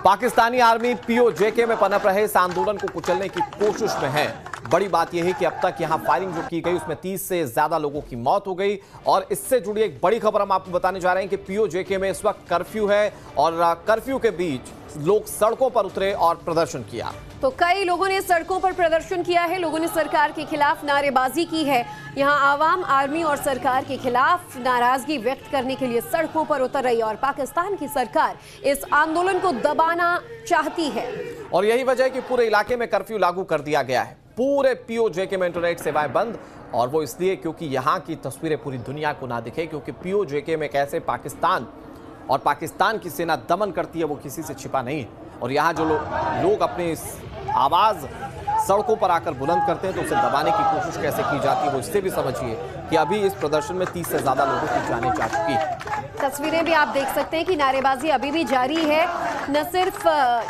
Pakistani army PoJK में पनप रहे इस आंदोलन को कुचलने की कोशिश में है। बड़ी बात यह है कि अब तक यहां फायरिंग जो की गई उसमें 30 से ज्यादा लोगों की मौत हो गई। और इससे जुड़ी एक बड़ी खबर हम आपको बताने जा रहे हैं कि पीओजेके में इस वक्त कर्फ्यू है और कर्फ्यू के बीच लोग सड़कों पर उतरे और प्रदर्शन किया। तो कई लोगों ने सड़कों पर प्रदर्शन किया है, लोगों ने सरकार के खिलाफ नारेबाजी की है। यहां आवाम आर्मी और सरकार के खिलाफ नाराजगी व्यक्त करने के लिए सड़कों पर उतर रही है और पाकिस्तान की सरकार इस आंदोलन को दबाना चाहती है। और यही वजह है कि पूरे इलाके में कर्फ्यू लागू कर दिया गया है। पूरे पीओजेके में इंटरनेट सेवाएं बंद, और वो इसलिए क्योंकि यहां की तस्वीरें पूरी दुनिया को ना दिखे, क्योंकि पीओजेके में कैसे पाकिस्तान और पाकिस्तान की सेना दमन करती है वो किसी से छिपा नहीं है। और यहाँ जो लोग अपनी आवाज सड़कों पर आकर बुलंद करते हैं तो उसे दबाने की कोशिश कैसे की जाती है वो इससे भी समझिए कि अभी इस प्रदर्शन में 30 से ज्यादा लोगों की जानें जा चुकी है। तस्वीरें भी आप देख सकते हैं कि नारेबाजी अभी भी जारी है। न सिर्फ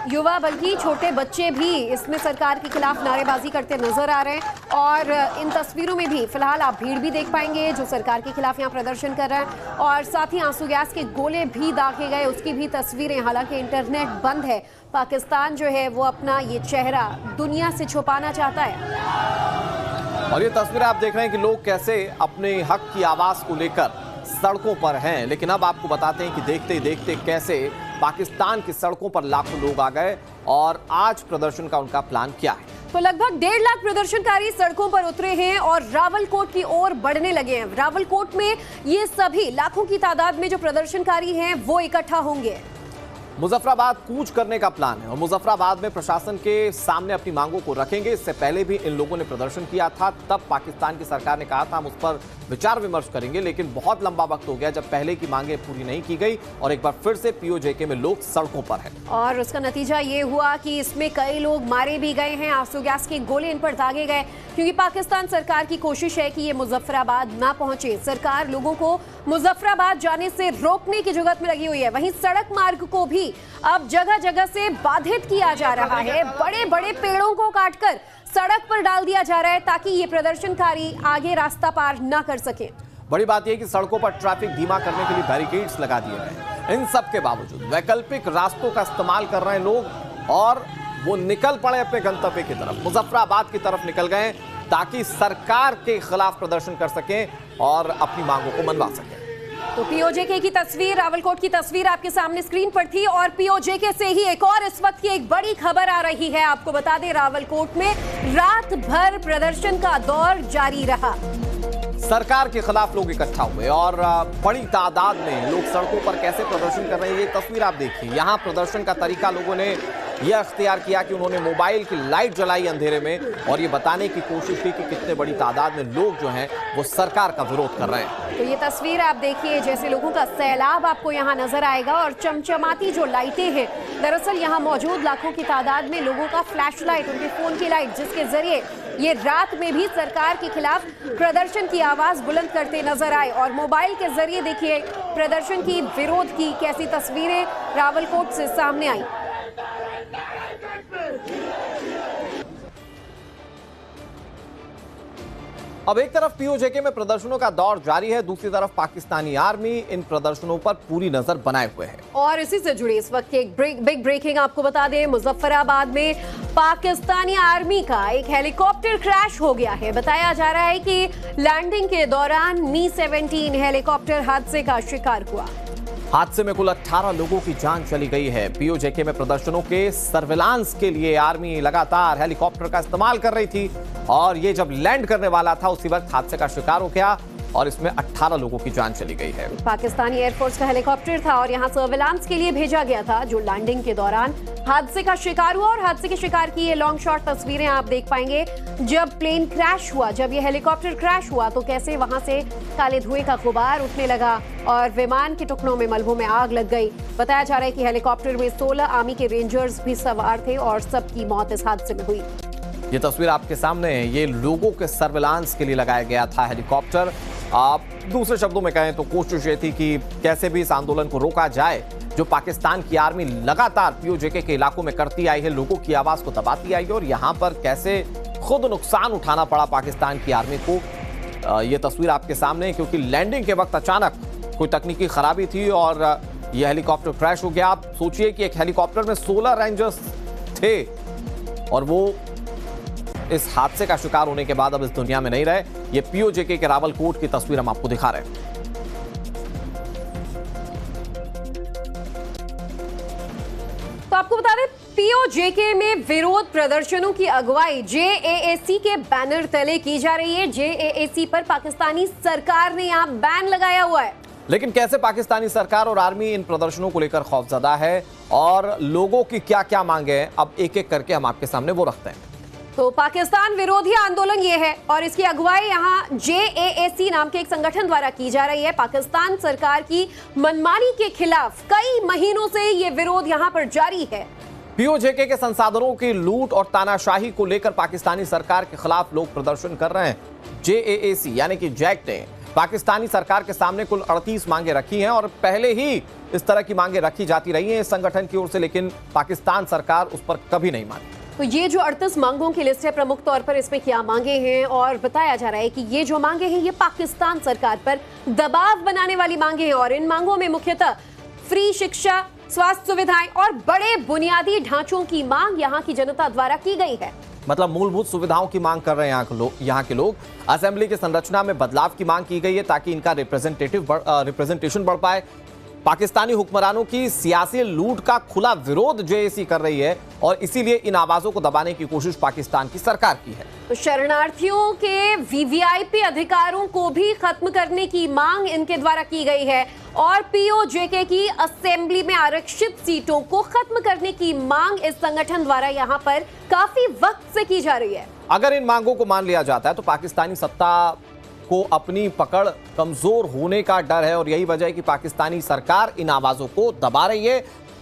युवा बल्कि छोटे बच्चे भी इसमें सरकार के खिलाफ नारेबाजी करते नजर आ रहे हैं। और इन तस्वीरों में भी फिलहाल आप भीड़ भी देख पाएंगे जो सरकार के खिलाफ यहाँ प्रदर्शन कर रहे हैं, और साथ ही आंसू गैस के गोले भी दागे गए, उसकी भी तस्वीरें। हालांकि इंटरनेट बंद है, पाकिस्तान जो है वो अपना ये चेहरा दुनिया से छुपाना चाहता है। और ये तस्वीरें आप देख रहे हैं कि लोग कैसे अपने हक की आवाज को लेकर सड़कों पर हैं। लेकिन अब आपको बताते हैं कि देखते ही देखते कैसे पाकिस्तान की सड़कों पर लाखों लोग आ गए और आज प्रदर्शन का उनका प्लान क्या है। तो लगभग 1.5 लाख प्रदर्शनकारी सड़कों पर उतरे हैं और रावलकोट की ओर बढ़ने लगे हैं। रावलकोट में ये सभी लाखों की तादाद में जो प्रदर्शनकारी हैं वो इकट्ठा होंगे। मुजफ्फराबाद कूच करने का प्लान है और मुजफ्फराबाद में प्रशासन के सामने अपनी मांगों को रखेंगे। इससे पहले भी इन लोगों ने प्रदर्शन किया था, तब पाकिस्तान की सरकार ने कहा था हम उस पर विचार विमर्श करेंगे, लेकिन बहुत लंबा वक्त हो गया जब पहले की मांगें पूरी नहीं की गई और एक बार फिर से पीओजेके में लोग सड़कों पर हैं। और उसका नतीजा ये हुआ कि इसमें कई लोग मारे भी गए हैं, आंसू गैस के गोले इन पर दागे गए, क्योंकि पाकिस्तान सरकार की कोशिश है कि ये मुजफ्फराबाद ना पहुंचे। सरकार लोगों को मुजफ्फराबाद जाने से रोकने की जुगत में लगी हुई है। वहीं सड़क मार्ग को भी अब जगह जगह से बाधित किया जा रहा है। बड़े बड़े पेड़ों को काटकर सड़क पर डाल दिया जा रहा है ताकि ये प्रदर्शनकारी आगे रास्ता पार न कर सके। बड़ी बात यह कि सड़कों पर ट्रैफिक धीमा करने के लिए बैरिकेड्स लगा दिए गए। इन सब के बावजूद वैकल्पिक रास्तों का इस्तेमाल कर रहे हैं लोग और वो निकल पड़े अपने गंतव्य की तरफ, मुजफ्फराबाद की तरफ निकल गए ताकि सरकार के खिलाफ प्रदर्शन कर सकें और अपनी मांगों को मनवा सकें। तो पीओजेके की तस्वीर, रावलकोट की तस्वीर आपके सामने स्क्रीन पर थी। और पीओजेके से ही एक और इस वक्त की एक बड़ी खबर आ रही है। आपको बता दें, रावलकोट में रात भर प्रदर्शन का दौर जारी रहा। सरकार के खिलाफ लोग इकट्ठा हुए और बड़ी तादाद में लोग सड़कों पर कैसे प्रदर्शन कर रहे हैं ये तस्वीर आप देखिए। यहाँ प्रदर्शन का तरीका लोगों ने यह अख्तियार किया कि उन्होंने मोबाइल की लाइट जलाई अंधेरे में और ये बताने की कोशिश की कि कितने बड़ी तादाद में लोग जो हैं वो सरकार का विरोध कर रहे हैं। तो ये तस्वीर आप देखिए, जैसे लोगों का सैलाब आपको यहाँ नजर आएगा और चमचमाती जो लाइटें हैं, दरअसल यहाँ मौजूद लाखों की तादाद में लोगों का फ्लैश लाइट, उनके फोन की लाइट, जिसके जरिए ये रात में भी सरकार के खिलाफ प्रदर्शन की आवाज बुलंद करते नजर आए। और मोबाइल के जरिए देखिए प्रदर्शन की, विरोध की कैसी तस्वीरें रावलकोट से सामने आई। अब एक तरफ पीओजेके में प्रदर्शनों का दौर जारी है, दूसरी तरफ पाकिस्तानी आर्मी इन प्रदर्शनों पर पूरी नजर बनाए हुए है। और इसी से जुड़ी इस वक्त की एक बिग ब्रेकिंग आपको बता दें, मुजफ्फराबाद में पाकिस्तानी आर्मी का एक हेलीकॉप्टर क्रैश हो गया है। बताया जा रहा है कि लैंडिंग के दौरान मी-17 हेलीकॉप्टर हादसे का शिकार हुआ। हादसे में कुल 18 लोगों की जान चली गई है। पीओजेके में प्रदर्शनों के सर्विलांस के लिए आर्मी लगातार हेलीकॉप्टर का इस्तेमाल कर रही थी और ये जब लैंड करने वाला था उसी वक्त हादसे का शिकार हो गया और इसमें 18 लोगों की जान चली गई है। पाकिस्तानी एयरफोर्स का हेलीकॉप्टर था और यहां सर्विलांस के लिए भेजा गया था, जो लैंडिंग के दौरान हादसे का शिकार हुआ। और हादसे के शिकार की ये लॉन्ग शॉट तस्वीरें आप देख पाएंगे। जब प्लेन क्रैश हुआ, जब ये हेलीकॉप्टर क्रैश हुआ तो कैसे वहां से काले धुएं का गुबार उठने लगा और विमान के टुकड़ों में, मलबों में आग लग गई। बताया जा रहा है कि हेलीकॉप्टर में 16 आर्मी के रेंजर्स भी सवार थे और सबकी मौत इस हादसे में हुई। ये तस्वीर आपके सामने है, ये लोगों के सर्विलांस के लिए लगाया गया था हेलीकॉप्टर। आप दूसरे शब्दों में कहें तो कोशिश ये थी कि कैसे भी इस आंदोलन को रोका जाए जो पाकिस्तान की आर्मी लगातार पीओजेके के इलाकों में करती आई है, लोगों की आवाज को दबाती आई है और यहाँ पर कैसे खुद नुकसान उठाना पड़ा पाकिस्तान की आर्मी को। ये तस्वीर आपके सामने है क्योंकि लैंडिंग के वक्त अचानक कोई तकनीकी खराबी थी और यह हेलीकॉप्टर क्रैश हो गया। आप सोचिए कि एक हेलीकॉप्टर में 16 रेंजर्स थे और वो इस हादसे का शिकार होने के बाद अब इस दुनिया में नहीं रहे। ये पीओजेके के रावलकोट की तस्वीर हम आपको दिखा रहे हैं। तो आपको बता दें, पीओजेके में विरोध प्रदर्शनों की अगुवाई जेएएसी के बैनर तले की जा रही है। जेएएसी पर पाकिस्तानी सरकार ने यहां बैन लगाया हुआ है। लेकिन कैसे पाकिस्तानी सरकार और आर्मी इन प्रदर्शनों को लेकर खौफजदा है और लोगों की क्या क्या मांगे हैं, अब एक एक करके हम आपके सामने वो रखते हैं। तो पाकिस्तान विरोधी आंदोलन ये है और इसकी अगुवाई यहाँ जेएएसी नाम के एक संगठन द्वारा की जा रही है। पाकिस्तान सरकार की मनमानी के खिलाफ कई महीनों से ये विरोध यहाँ पर जारी है। पीओजेके के संसाधनों की लूट और तानाशाही को लेकर पाकिस्तानी सरकार के खिलाफ लोग प्रदर्शन कर रहे हैं। जेएएसी यानी कि जैक ने पाकिस्तानी सरकार के सामने कुल 38 मांगे रखी हैं और पहले ही इस तरह की मांगे रखी जाती रही हैं इस संगठन की ओर से, लेकिन पाकिस्तान सरकार उस पर कभी नहीं मानी। तो ये जो 38 मांगों की लिस्ट है, प्रमुख तौर पर इसमें क्या मांगे हैं और बताया जा रहा है कि ये जो मांगे हैं ये पाकिस्तान सरकार पर दबाव बनाने वाली मांगे हैं और इन मांगों में मुख्यतः फ्री शिक्षा, स्वास्थ्य सुविधाएं और बड़े बुनियादी ढांचों की मांग यहाँ की जनता द्वारा की गई है। मतलब मूलभूत सुविधाओं की मांग कर रहे हैं यहाँ के लोग। असेंबली की संरचना में बदलाव की मांग की गई है ताकि इनका रिप्रेजेंटेशन बढ़ पाए। पाकिस्तानी हुक्मरानों की सियासी लूट का खुला विरोध जेएसी कर रही है और इसीलिए इन आवाजों को दबाने की कोशिश पाकिस्तान की सरकार की है। तो शरणार्थियों के वीवीआईपी अधिकारों को भी खत्म करने की मांग इनके द्वारा की गई है और पीओजेके की असेंबली में आरक्षित सीटों को खत्म करने की मांग इस संगठन द्वारा यहाँ पर काफी वक्त से की जा रही है। अगर इन मांगों को मान लिया जाता है तो पाकिस्तानी सत्ता को अपनी पकड़ कमजोर होने का डर है और यही वजह है कि पाकिस्तानी सरकार इन आवाजों को दबा रही है।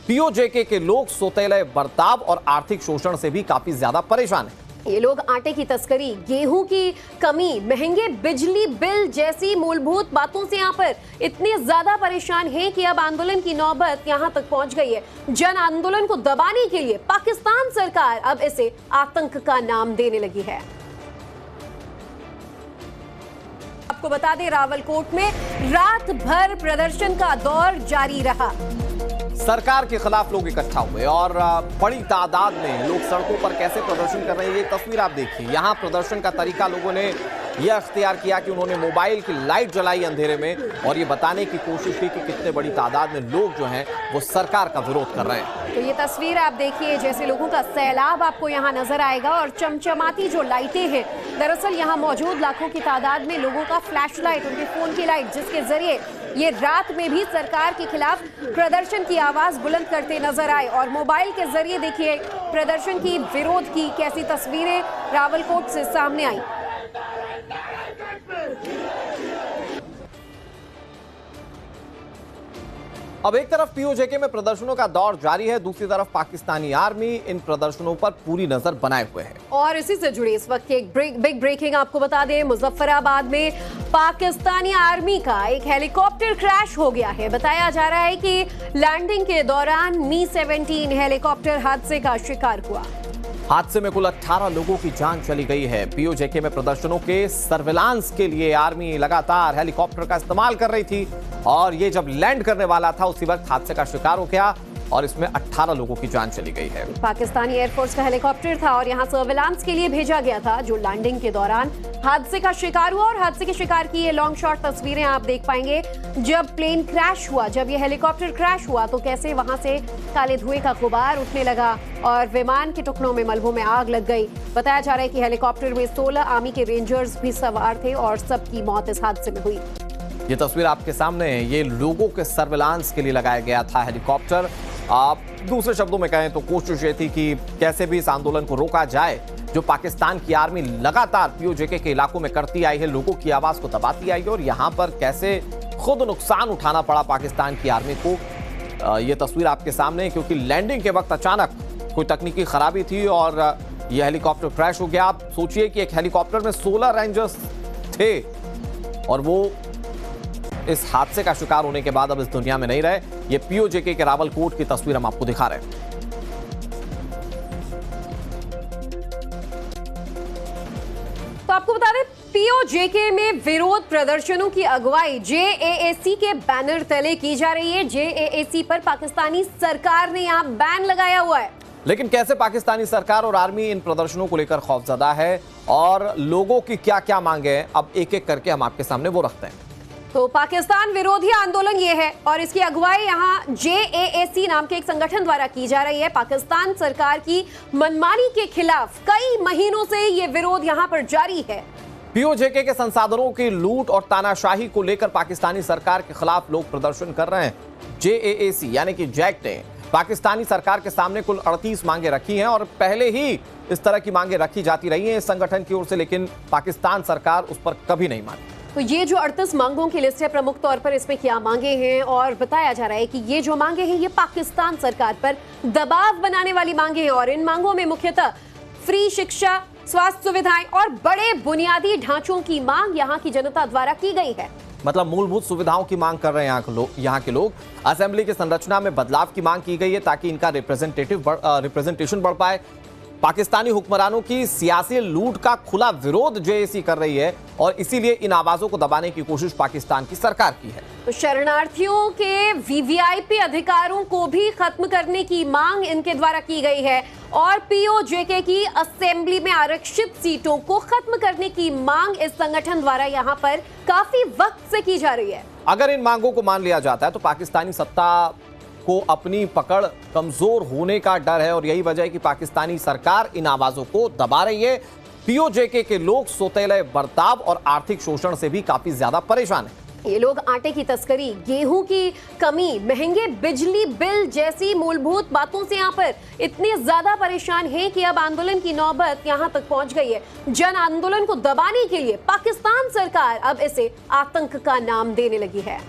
पीओजेके के लोग सौतेले बर्ताव और आर्थिक शोषण से भी काफी ज्यादा परेशान हैं। ये लोग आटे की तस्करी, गेहूं की कमी, महंगे बिजली बिल जैसी मूलभूत बातों से यहाँ पर इतने ज्यादा परेशान हैं कि अब आंदोलन की नौबत यहाँ तक पहुंच गई है। जन आंदोलन को दबाने के लिए पाकिस्तान सरकार अब इसे आतंक का नाम देने लगी है। आपको बता दें, रावलकोट में रात भर प्रदर्शन का दौर जारी रहा। सरकार के खिलाफ लोग इकट्ठा हुए और बड़ी तादाद में लोग सड़कों पर कैसे प्रदर्शन कर रहे हैं ये तस्वीर आप देखिए। यहाँ प्रदर्शन का तरीका लोगों ने यह अख्तियार किया कि उन्होंने मोबाइल की लाइट जलाई अंधेरे में और ये बताने की कोशिश की कि कितने बड़ी तादाद में लोग जो हैं वो सरकार का विरोध कर रहे हैं। तो ये तस्वीर आप देखिए, जैसे लोगों का सैलाब आपको यहाँ नजर आएगा और चमचमाती जो लाइटें हैं, दरअसल यहाँ मौजूद लाखों की तादाद में लोगों का फ्लैश लाइट, उनके फोन की लाइट, जिसके जरिए ये रात में भी सरकार के खिलाफ प्रदर्शन की आवाज बुलंद करते नजर आए। और मोबाइल के जरिए देखिए प्रदर्शन की, विरोध की कैसी तस्वीरें रावलकोट से सामने आई। अब एक तरफ पीओजेके में प्रदर्शनों का दौर जारी है, दूसरी तरफ पाकिस्तानी आर्मी इन प्रदर्शनों पर पूरी नजर बनाए हुए है। और इसी से जुड़ी इस वक्त की एक बिग ब्रेकिंग आपको बता दें, मुजफ्फराबाद में पाकिस्तानी आर्मी का एक हेलीकॉप्टर क्रैश हो गया है। बताया जा रहा है कि लैंडिंग के दौरान मी-17 हेलीकॉप्टर हादसे का शिकार हुआ। हादसे में कुल 18 लोगों की जान चली गई है। पीओजेके में प्रदर्शनों के सर्विलांस के लिए आर्मी लगातार हेलीकॉप्टर का इस्तेमाल कर रही थी और ये जब लैंड करने वाला था उसी वक्त हादसे का शिकार हो गया और इसमें 18 लोगों की जान चली गई है। पाकिस्तानी एयरफोर्स का हेलीकॉप्टर था और यहां सर्विलांस के लिए भेजा गया था, जो लैंडिंग के दौरान हादसे का शिकार हुआ। और हादसे के शिकार की ये लॉन्ग शॉट तस्वीरें आप देख पाएंगे। जब प्लेन क्रैश हुआ, जब ये हेलीकॉप्टर क्रैश हुआ तो कैसे वहां से काले धुएं का गुबार उठने लगा और विमान के टुकड़ों में, मलबों में आग लग गई। बताया जा रहा है कि हेलीकॉप्टर में 16 आर्मी के रेंजर्स भी सवार थे और सबकी मौत इस हादसे में हुई। ये तस्वीर आपके सामने है, ये लोगों के सर्विलांस के लिए लगाया गया था हेलीकॉप्टर। आप दूसरे शब्दों में कहें तो कोशिश ये थी कि कैसे भी इस आंदोलन को रोका जाए जो पाकिस्तान की आर्मी लगातार पीओजेके के इलाकों में करती आई है, लोगों की आवाज को दबाती आई है और यहाँ पर कैसे खुद नुकसान उठाना पड़ा पाकिस्तान की आर्मी को। ये तस्वीर आपके सामने है क्योंकि लैंडिंग के वक्त अचानक कोई तकनीकी खराबी थी और यह हेलीकॉप्टर क्रैश हो गया। आप सोचिए कि एक हेलीकॉप्टर में 16 रेंजर्स थे और वो इस हादसे का शिकार होने के बाद अब इस दुनिया में नहीं रहे। ये पीओजेके के रावलकोट की तस्वीर हम आपको दिखा रहे हैं। तो आपको बता दें, पीओजेके में विरोध प्रदर्शनों की अगुवाई जेएएसी के बैनर तले की जा रही है। जेएएसी पर पाकिस्तानी सरकार ने यहां बैन लगाया हुआ है। लेकिन कैसे पाकिस्तानी सरकार और आर्मी इन प्रदर्शनों को लेकर खौफजदा है और लोगों की क्या क्या मांगे हैं, अब एक एक करके हम आपके सामने वो रखते हैं। तो पाकिस्तान विरोधी आंदोलन ये है और इसकी अगुवाई यहाँ जेएएसी नाम के एक संगठन द्वारा की जा रही है। पाकिस्तान सरकार की मनमानी के खिलाफ कई महीनों से ये विरोध यहाँ पर जारी है। पीओजेके के संसाधनों की लूट और तानाशाही को लेकर पाकिस्तानी सरकार के खिलाफ लोग प्रदर्शन कर रहे हैं। जेएएसी यानी कि जैक ने पाकिस्तानी सरकार के सामने कुल 38 मांगे रखी हैं और पहले ही इस तरह की मांगे रखी जाती रही हैं इस संगठन की ओर से, लेकिन पाकिस्तान सरकार उस पर कभी नहीं मानी। तो ये जो 38 मांगों की लिस्ट है, प्रमुख तौर पर इसमें क्या मांगे हैं और बताया जा रहा है कि ये जो मांगे हैं ये पाकिस्तान सरकार पर दबाव बनाने वाली मांगे हैं और इन मांगों में मुख्यतः फ्री शिक्षा, स्वास्थ्य सुविधाएं और बड़े बुनियादी ढांचों की मांग यहाँ की जनता द्वारा की गई है। मतलब मूलभूत सुविधाओं की मांग कर रहे हैं यहाँ के लोग। असेंबली की संरचना में बदलाव की मांग की गई है ताकि इनका रिप्रेजेंटेशन बढ़ पाए। पाकिस्तानी हुक्मरानों की सियासी लूट का खुला विरोध जेएसी कर रही है और इसीलिए इन आवाजों को दबाने की कोशिश पाकिस्तान की सरकार की है। तो शरणार्थियों के वीवीआईपी अधिकारों को भी खत्म करने की मांग इनके द्वारा की गई है और पीओजेके की असेंबली में आरक्षित सीटों को खत्म करने की मांग इस संगठन द्वारा यहाँ पर काफी वक्त से की जा रही है। अगर इन मांगों को मान लिया जाता है तो पाकिस्तानी सत्ता को अपनी पकड़ कमजोर होने का डर है और यही वजह है कि पाकिस्तानी सरकार इन आवाजों को दबा रही है। पीओजेके के लोग सौतेले बर्ताव और आर्थिक शोषण से भी काफी ज्यादा परेशान हैं। ये लोग आटे की तस्करी, गेहूं की कमी, महंगे बिजली बिल जैसी मूलभूत बातों से यहाँ पर इतने ज्यादा परेशान हैं कि अब आंदोलन की नौबत यहाँ तक पहुंच गई है। जन आंदोलन को दबाने के लिए पाकिस्तान सरकार अब इसे आतंक का नाम देने लगी है।